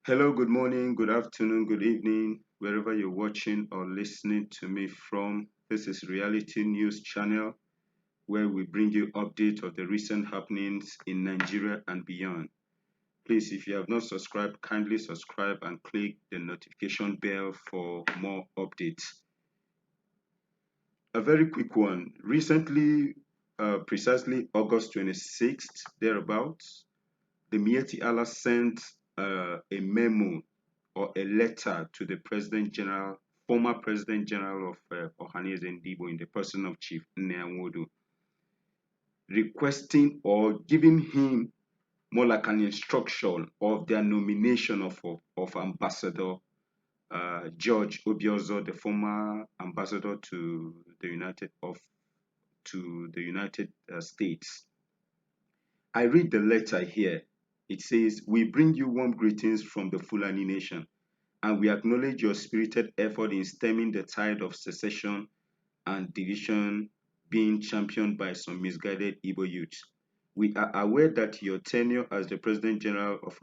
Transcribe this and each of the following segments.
Hello, good morning, good afternoon, good evening, wherever you're watching or listening to me from. This is Reality News Channel, where we bring you updates of the recent happenings in Nigeria and beyond. Please, if you have not subscribed, kindly subscribe and click the notification bell for more updates. A very quick one. Recently, precisely August 26th, thereabouts, the Miyetti Allah sent a memo or a letter to the former President General of Ohanaeze and Igbo in the person of Chief Nneawodo, requesting or giving him more like an instruction of their nomination of Ambassador George Obiozor, the former ambassador to the United States. I read the letter here. It says, "We bring you warm greetings from the Fulani Nation, and we acknowledge your spirited effort in stemming the tide of secession and division being championed by some misguided Igbo youths. We are aware that your tenure as the President General of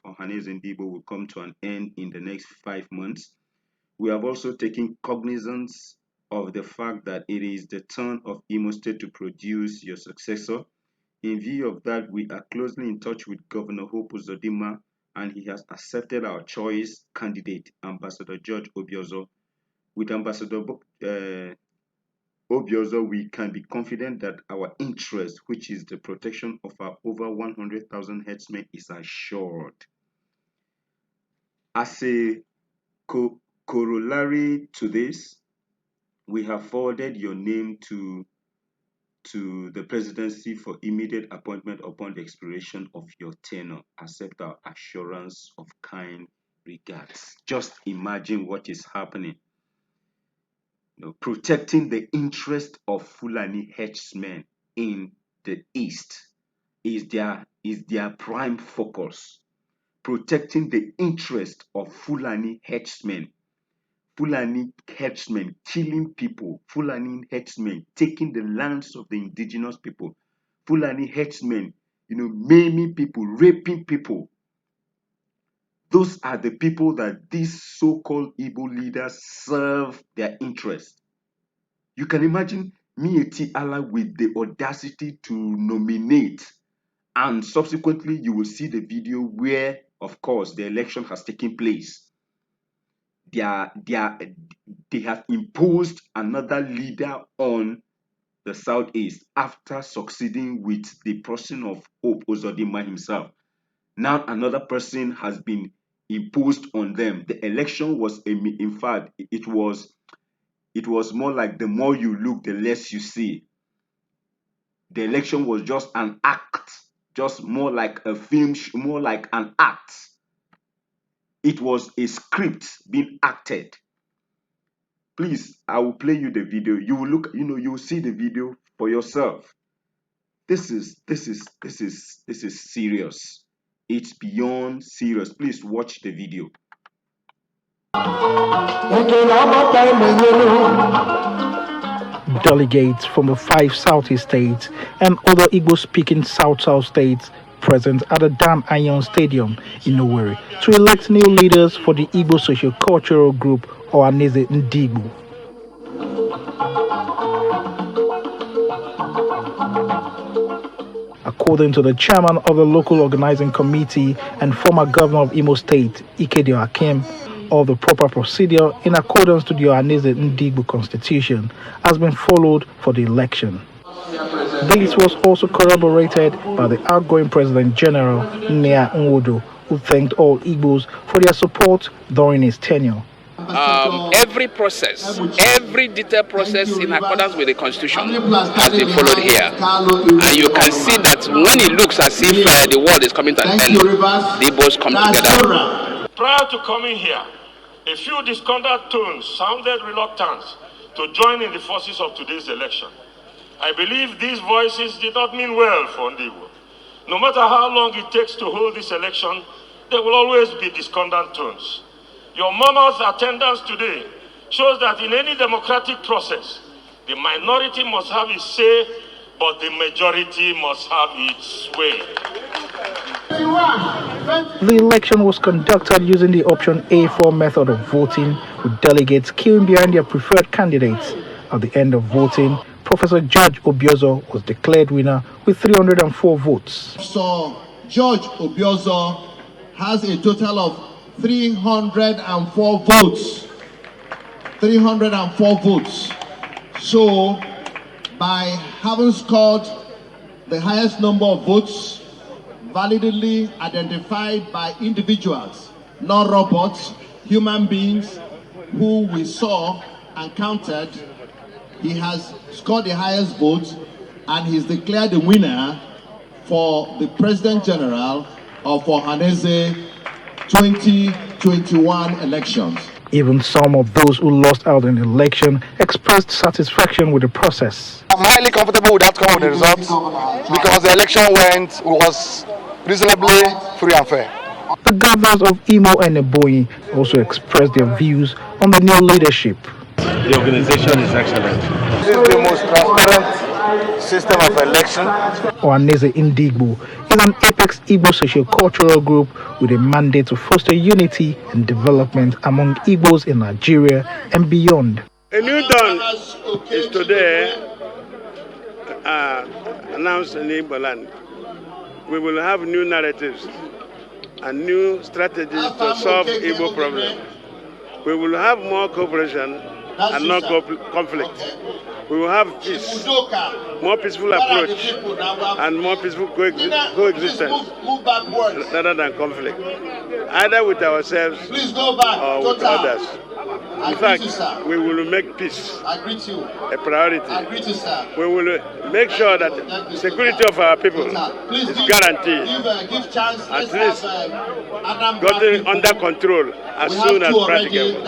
Ohanaeze and Igbo will come to an end in the next 5 months. We have also taken cognizance of the fact that it is the turn of Imo State to produce your successor. In view of that, we are closely in touch with Governor Hope Uzodinma, and he has accepted our choice candidate, Ambassador George Obiozor. With Ambassador Obiozor, we can be confident that our interest, which is the protection of our over 100,000 herdsmen, is assured." As a corollary to this, we have forwarded your name to the presidency for immediate appointment upon the expiration of your tenure. Accept our assurance of kind regards. Just imagine what is happening. Protecting the interest of Fulani herdsmen in the East is their prime focus. Protecting the interest of Fulani herdsmen. Fulani herdsmen killing people, Fulani herdsmen taking the lands of the indigenous people, Fulani herdsmen, maiming people, raping people. Those are the people that these so-called Igbo leaders serve their interest. You can imagine Miyetti Allah with the audacity to nominate, and subsequently you will see the video where, of course, the election has taken place. They have imposed another leader on the Southeast after succeeding with the person of Hope Uzodinma himself. Now another person has been imposed on them. The election was, in fact, it was more like the more you look, the less you see. The election was just an act, just more like a film, more like an act. It was a script being acted. Please, I will play you the video. You will look, you will see the video for yourself. This is serious. It's beyond serious. Please watch the video. Delegates from the 5 Southeast states and other Igbo-speaking South states present at the Dan Iron Stadium in Owerri to elect new leaders for the Igbo socio-cultural group Ohanaeze Ndigbo. According to the chairman of the local organizing committee and former governor of Imo State, Ikedi Hakim, all the proper procedure in accordance to the Ohanaeze Ndigbo constitution has been followed for the election. This was also corroborated by the outgoing President General Nneawodo, who thanked all Igbos for their support during his tenure. Every detailed process in accordance with the constitution has been followed here, and you can see that when it looks as if the world is coming to an end, the Igbos come together. Prior to coming here, a few discordant tones sounded reluctant to join in the forces of today's election. I believe these voices did not mean well for Ndigbo. No matter how long it takes to hold this election, there will always be discordant tones. Your mammoth attendance today shows that in any democratic process, the minority must have its say, but the majority must have its way. The election was conducted using the option A4 method of voting, with delegates queuing behind their preferred candidates. At the end of voting, Professor George Obiozo was declared winner with 304 votes. So George Obiozo has a total of 304 votes. 304 votes. So by having scored the highest number of votes validly identified by individuals, not robots, human beings who we saw and counted, he has scored the highest votes and he's declared the winner for the President General of Ohanaeze 2021 elections. Even some of those who lost out in the election expressed satisfaction with the process. I'm highly comfortable with the outcome of the results because the election was reasonably free and fair. The governors of Imo and Ebonyi also expressed their views on the new leadership. The organization is excellent. This is the most transparent system of election. Ohanaeze Igbo is an apex Igbo socio-cultural group with a mandate to foster unity and development among Igbos in Nigeria and beyond. A new dawn is today announced in Igbo land. We will have new narratives and new strategies to solve Igbo problems. We will have more cooperation and not conflict. We will have peace, more peaceful approach, and more peaceful coexistence rather than conflict, either with ourselves or with others. In fact, we will make peace a priority. We will make sure that the security of our people is guaranteed, at least gotten under control as soon as practicable.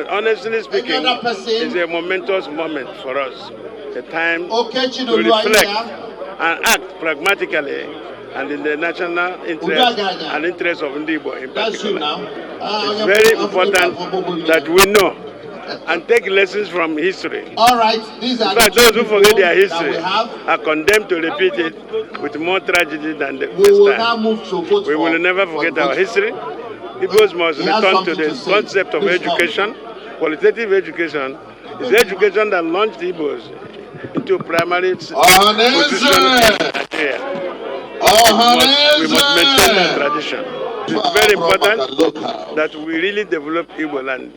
Honestly speaking, it's a momentous moment for us, a time to reflect and act pragmatically and in the national interest and interest of Igbo in particular. It's very important that we know and take lessons from history. All right, in fact, those who forget their history are condemned to repeat it with more tragedy than this time. We will never forget our history. Igbos must return to the concept of education. Qualitative education is education that launched Igbos into primary position in Nigeria. We must maintain that tradition. It's very important that we really develop Igbo land.